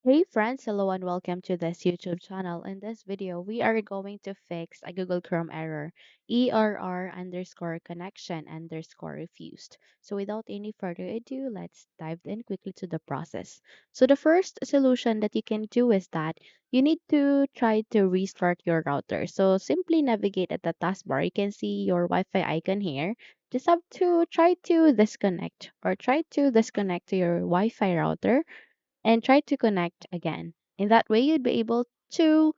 Hey friends, hello and welcome to this YouTube channel. In this video, we are going to fix a Google Chrome error, ERR underscore connection underscore refused. So without any further ado, let's dive in quickly to the process. So the first solution that you can do is that you need to try to restart your router. So simply navigate at the taskbar. You can see your Wi-Fi icon here. Just have to try to disconnect or try to disconnect to your Wi-Fi router and try to connect again. In that way, you'd be able to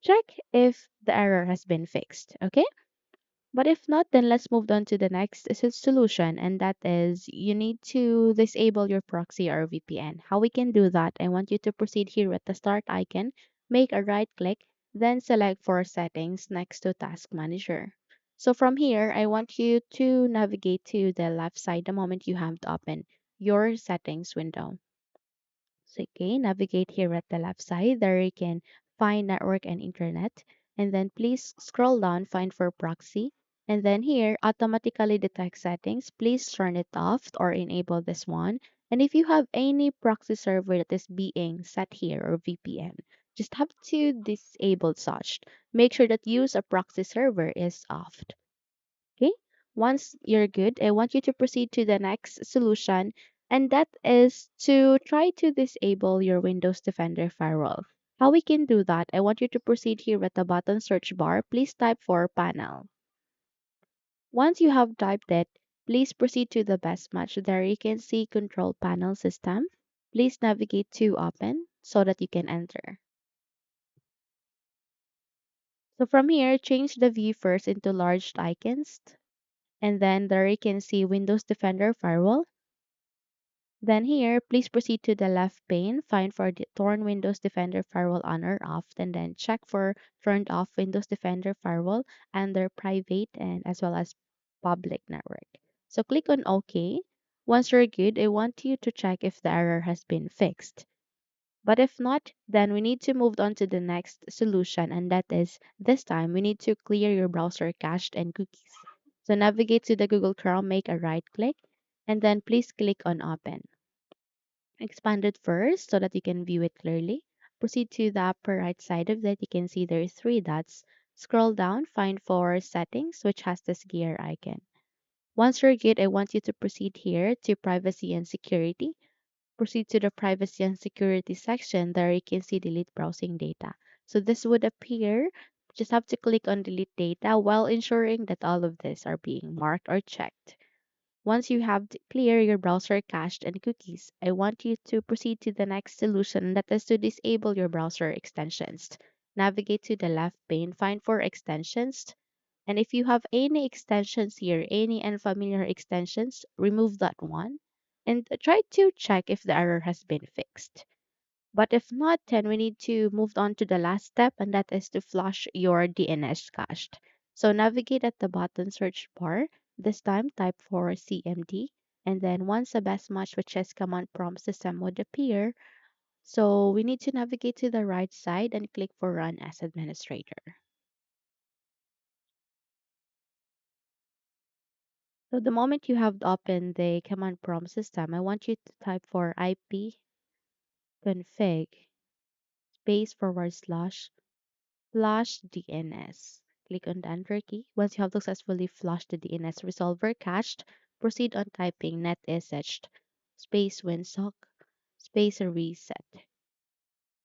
check if the error has been fixed. Okay? But if not, then let's move on to the next solution, and that is you need to disable your proxy or VPN. How we can do that? I want you to proceed here with the start icon, make a right click, then select for settings next to task manager. So from here, I want you to navigate to the left side the moment you have to open your settings window. So okay, navigate here at the left side. There you can find network and internet. And then please scroll down, find for proxy. And then here, automatically detect settings. Please turn it off or enable this one. And if you have any proxy server that is being set here or VPN, just have to disable such. Make sure that use a proxy server is off. Okay, once you're good, I want you to proceed to the next solution, and that is to try to disable your Windows Defender firewall. How we can do that? I want you to proceed here at the bottom search bar. Please type for panel. Once you have typed it, please proceed to the best match. There you can see control panel system. Please navigate to open so that you can enter. So from here, change the view first into large icons. And then there you can see Windows Defender Firewall. Then here, please proceed to the left pane, find for the Torn Windows Defender Firewall on or off, and then check for turned off Windows Defender Firewall under private and as well as public network. So click on OK. Once you're good, I want you to check if the error has been fixed. But if not, then we need to move on to the next solution, and that is this time we need to clear your browser cache and cookies. So navigate to the Google Chrome, make a right click, and then please click on Open. Expand it first so that you can view it clearly. Proceed to the upper right side of it. You can see there are three dots. Scroll down, find for settings, which has this gear icon. Once you're good, I want you to proceed here to privacy and security. Proceed to the privacy and security section. There you can see delete browsing data. So this would appear. Just have to click on delete data while ensuring that all of these are being marked or checked. Once you have clear your browser cache and cookies, I want you to proceed to the next solution, that is to disable your browser extensions. Navigate to the left pane, find for extensions, and if you have any extensions here, any unfamiliar extensions, remove that one and try to check if the error has been fixed. But if not, then we need to move on to the last step, and that is to flush your DNS cache. So navigate at the bottom search bar. This time type for CMD, and then once the best match, which is command prompt system, would appear. So we need to navigate to the right side and click for Run as Administrator. So the moment you have opened the command prompt system, I want you to type for ipconfig space forward slash flush DNS. Click on the enter key. Once you have successfully flushed the DNS resolver cached, proceed on typing netsh space winsock space reset.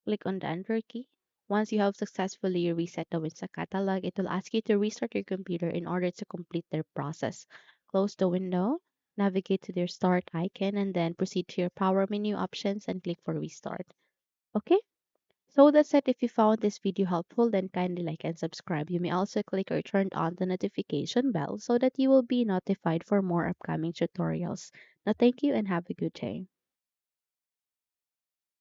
Click on the enter key. Once you have successfully reset the Winsock catalog, it will ask you to restart your computer in order to complete the process. Close the window, navigate to your start icon, and then proceed to your power menu options and click for restart. Okay? So that's it. If you found this video helpful, then kindly like and subscribe. You may also click or turn on the notification bell so that you will be notified for more upcoming tutorials. Now, thank you and have a good day.